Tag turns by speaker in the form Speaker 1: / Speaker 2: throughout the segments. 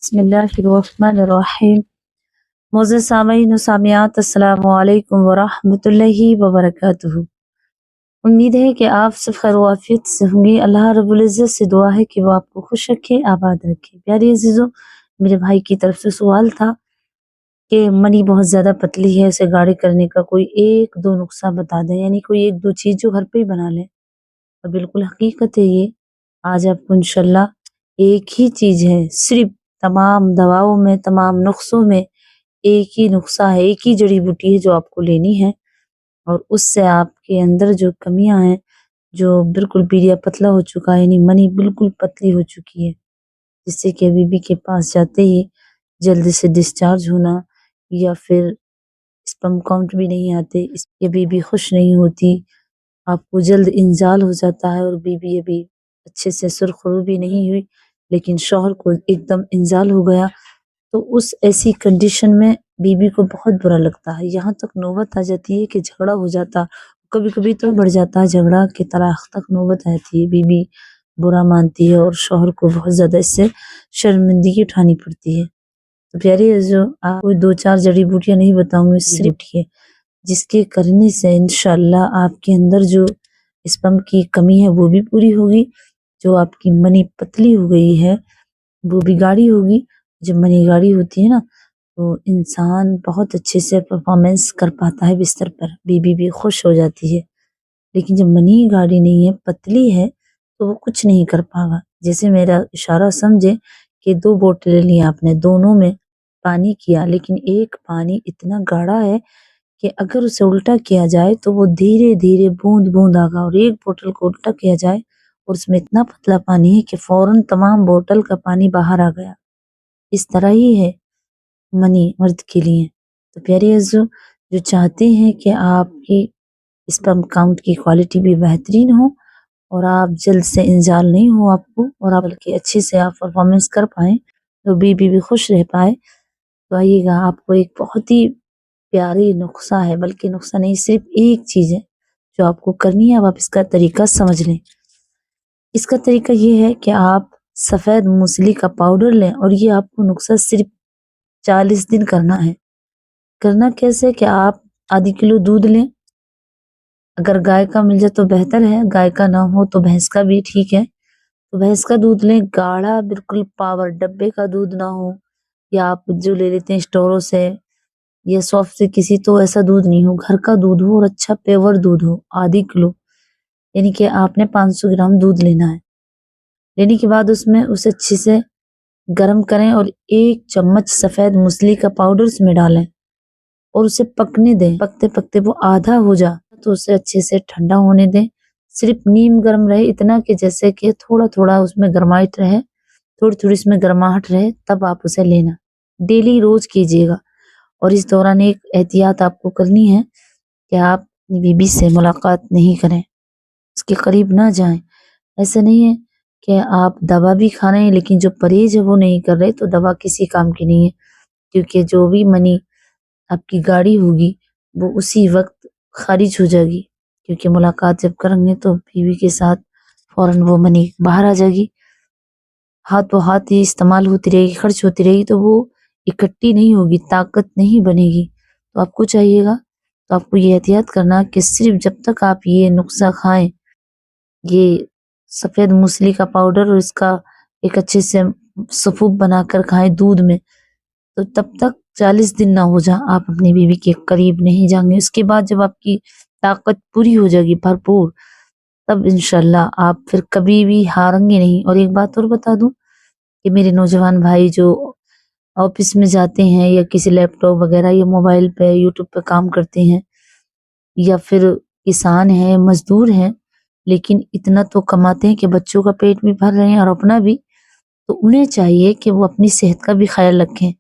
Speaker 1: بسم اللہ الرحمن الرحیم۔ معزز سامعین و سامعات، السلام علیکم ورحمۃ اللہ وبرکاتہ۔ امید ہے کہ آپ سب خیر و عافیت سے ہوں گے۔ اللہ رب العزت سے دعا ہے کہ وہ آپ کو خوش رکھے، آباد رکھے۔ پیارے عزیزوں، میرے بھائی کی طرف سے سوال تھا کہ منی بہت زیادہ پتلی ہے، اسے گاڑی کرنے کا کوئی ایک دو نسخہ بتا دیں، یعنی کوئی ایک دو چیز جو گھر پہ ہی بنا لیں۔ اور بالکل حقیقت ہے یہ، آج آپ کو انشاءاللہ ایک ہی چیز ہے، صرف تمام دواؤں میں، تمام نسخوں میں ایک ہی نسخہ ہے، ایک ہی جڑی بوٹی ہے جو آپ کو لینی ہے، اور اس سے آپ کے اندر جو کمیاں ہیں، جو بالکل پیریا پتلا ہو چکا ہے، یعنی منی بالکل پتلی ہو چکی ہے، جس سے کہ بی بی کے پاس جاتے ہی جلدی سے ڈسچارج ہونا، یا پھر اسپم کاؤنٹ بھی نہیں آتے، یہ بی بی خوش نہیں ہوتی، آپ کو جلد انزال ہو جاتا ہے، اور بی بی ابھی اچھے سے سرخرو بھی نہیں ہوئی لیکن شوہر کو ایک دم انزال ہو گیا، تو اس ایسی کنڈیشن میں بی بی کو بہت برا لگتا ہے، یہاں تک نوبت آ جاتی ہے کہ جھگڑا ہو جاتا، کبھی کبھی تو بڑھ جاتا ہے جھگڑا کہ طلاق تک نوبت آتی ہے، بی بی برا مانتی ہے اور شوہر کو بہت زیادہ اس سے شرمندگی اٹھانی پڑتی ہے۔ تو پیاری عزیزو، آپ کو دو چار جڑی بوٹیاں نہیں بتاؤں گی، صرف ہے جس کے کرنے سے انشاءاللہ آپ کے اندر جو اسپم کی کمی ہے وہ بھی پوری ہوگی، جو آپ کی منی پتلی ہو گئی ہے وہ بھی گاڑی ہوگی۔ جب منی گاڑی ہوتی ہے نا تو انسان بہت اچھے سے پرفارمنس کر پاتا ہے بستر پر، بی بی بھی خوش ہو جاتی ہے، لیکن جب منی گاڑی نہیں ہے، پتلی ہے، تو وہ کچھ نہیں کر پاگا۔ جیسے میرا اشارہ سمجھے کہ دو بوتلیں لی آپ نے، دونوں میں پانی کیا، لیکن ایک پانی اتنا گاڑھا ہے کہ اگر اسے الٹا کیا جائے تو وہ دھیرے دھیرے بوند بوند آگا، اور ایک بوتل کو الٹا کیا جائے اور اس میں اتنا پتلا پانی ہے کہ فوراً تمام بوتل کا پانی باہر آ گیا۔ اس طرح ہی ہے منی مرد کے لیے۔ تو پیارے عزیزو، جو چاہتے ہیں کہ آپ کی اسپم کاؤنٹ کی کوالٹی بھی بہترین ہو اور آپ جلد سے انزال نہیں ہو آپ کو، اور آپ بلکہ اچھے سے آپ پرفارمنس کر پائیں، تو بی بی بھی خوش رہ پائے، تو آئیے گا، آپ کو ایک بہت ہی پیاری نسخہ ہے، بلکہ نسخہ نہیں، صرف ایک چیز ہے جو آپ کو کرنی ہے۔ اب آپ اس کا طریقہ سمجھ لیں۔ اس کا طریقہ یہ ہے کہ آپ سفید موسلی کا پاؤڈر لیں، اور یہ آپ کو نسخہ صرف 40 دن کرنا ہے۔ کرنا کیسے کہ آپ آدھی کلو دودھ لیں، اگر گائے کا مل جائے تو بہتر ہے، گائے کا نہ ہو تو بھینس کا بھی ٹھیک ہے، تو بھینس کا دودھ لیں، گاڑھا، بالکل پاور ڈبے کا دودھ نہ ہو، یا آپ جو لے لیتے ہیں اسٹوروں سے یا سافٹ سے کسی، تو ایسا دودھ نہیں ہو، گھر کا دودھ ہو اور اچھا پیور دودھ ہو، آدھی کلو، یعنی کہ آپ نے 500 گرام دودھ لینا ہے۔ لینے کے بعد اس میں اسے اچھے سے گرم کریں، اور 1 چمچ سفید موسلی کا پاؤڈر اس میں ڈالیں اور اسے پکنے دیں۔ پکتے پکتے وہ آدھا ہو جا تو اسے اچھے سے ٹھنڈا ہونے دیں، صرف نیم گرم رہے، اتنا کہ جیسے کہ تھوڑا تھوڑا اس میں گرمائٹ رہے، تھوڑی تھوڑی اس میں گرماہٹ رہے، تب آپ اسے لینا۔ ڈیلی روز کیجیے گا، اور اس دوران ایک احتیاط آپ کو کرنی ہے کہ آپ اپنی بی بی سے ملاقات نہیں کریں، اس کے قریب نہ جائیں۔ ایسا نہیں ہے کہ آپ دوا بھی کھا رہے ہیں لیکن جو پرہیز ہے وہ نہیں کر رہے، تو دوا کسی کام کی نہیں ہے، کیونکہ جو بھی منی آپ کی گاڑی ہوگی وہ اسی وقت خارج ہو جائے گی، کیونکہ ملاقات جب کریں گے تو بیوی کے ساتھ فوراً وہ منی باہر آ جائے گی، ہاتھ ہی استعمال ہوتی رہے گی، خرچ ہوتی رہے گی، تو وہ اکٹھی نہیں ہوگی، طاقت نہیں بنے گی۔ تو آپ کو چاہیے گا، تو آپ کو یہ احتیاط کرنا کہ صرف جب تک آپ یہ نسخہ کھائیں، یہ سفید موسلی کا پاؤڈر اور اس کا ایک اچھے سے سفوف بنا کر کھائیں دودھ میں، تو تب تک 40 دن نہ ہو جا آپ اپنی بیوی کے قریب نہیں جائیں گے۔ اس کے بعد جب آپ کی طاقت پوری ہو جائے گی، بھرپور، تب انشاءاللہ آپ پھر کبھی بھی ہاریں گے نہیں۔ اور ایک بات اور بتا دوں کہ میرے نوجوان بھائی جو آفس میں جاتے ہیں یا کسی لیپ ٹاپ وغیرہ یا موبائل پہ یوٹیوب پہ کام کرتے ہیں، یا پھر کسان ہیں، مزدور ہیں، لیکن اتنا تو کماتے ہیں کہ بچوں کا پیٹ بھی بھر رہے ہیں اور اپنا بھی، تو انہیں چاہیے کہ وہ اپنی صحت کا بھی خیال رکھیں۔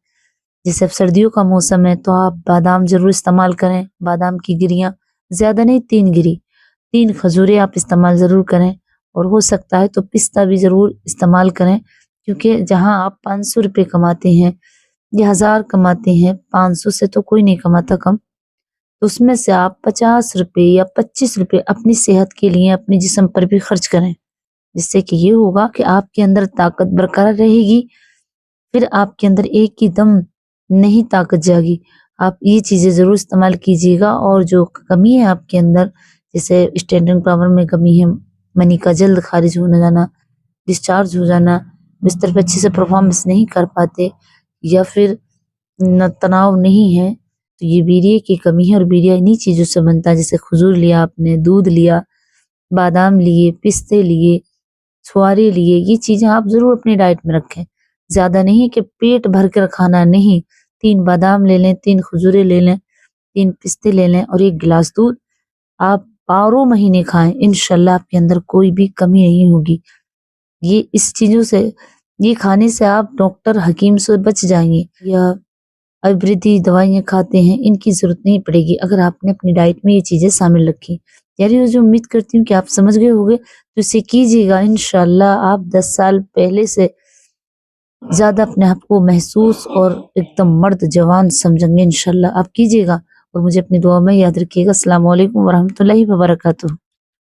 Speaker 1: جیسے اب سردیوں کا موسم ہے تو آپ بادام ضرور استعمال کریں، بادام کی گریاں، زیادہ نہیں، 3 گری، 3 کھجوریں آپ استعمال ضرور کریں، اور ہو سکتا ہے تو پستہ بھی ضرور استعمال کریں، کیونکہ جہاں آپ 500 روپے کماتے ہیں یا 1000 کماتے ہیں، 500 سے تو کوئی نہیں کماتا کم، تو اس میں سے آپ 50 روپے یا 25 روپے اپنی صحت کے لیے، اپنے جسم پر بھی خرچ کریں، جس سے کہ یہ ہوگا کہ آپ کے اندر طاقت برقرار رہے گی، پھر آپ کے اندر ایک ہی دم نہیں طاقت جاگی۔ آپ یہ چیزیں ضرور استعمال کیجیے گا، اور جو کمی ہے آپ کے اندر، جیسے اسٹینڈنگ پاور میں کمی ہے، منی کا جلد خارج ہونا جانا، ڈسچارج ہو جانا، بستر پہ اچھے سے پرفارمنس نہیں کر پاتے، یا پھر تناؤ نہیں ہے، تو یہ بیریے کی کمی ہے۔ اور بیریا انہی چیزوں سے بنتا ہے، جیسے کھجور لیا آپ نے، دودھ لیا، بادام لیے، پستے لیے، چھوارے لیے، یہ چیزیں آپ ضرور اپنی ڈائٹ میں رکھیں۔ زیادہ نہیں کہ پیٹ بھر کر کھانا نہیں، 3 بادام لے لیں، 3 کھجورے لے لیں، 3 پستے لے لیں، اور 1 گلاس دودھ آپ 12 مہینے کھائیں، انشاءاللہ آپ کے اندر کوئی بھی کمی نہیں ہوگی۔ یہ اس چیزوں سے، یہ کھانے سے آپ ڈاکٹر حکیم سے بچ جائیں گے، یا آیورویدی دوائیاں کھاتے ہیں، ان کی ضرورت نہیں پڑے گی اگر آپ نے اپنی ڈائٹ میں یہ چیزیں شامل رکھی۔ یعنی جو امید کرتی ہوں کہ آپ سمجھ گئے ہوگے، تو اسے کیجیے گا، انشاءاللہ آپ 10 سال پہلے سے زیادہ اپنے آپ کو محسوس اور ایک دم مرد جوان سمجھیں گے۔ انشاءاللہ آپ کیجیے گا، اور مجھے اپنی دعا میں یاد رکھیے گا۔ السلام علیکم ورحمۃ اللہ وبرکاتہ۔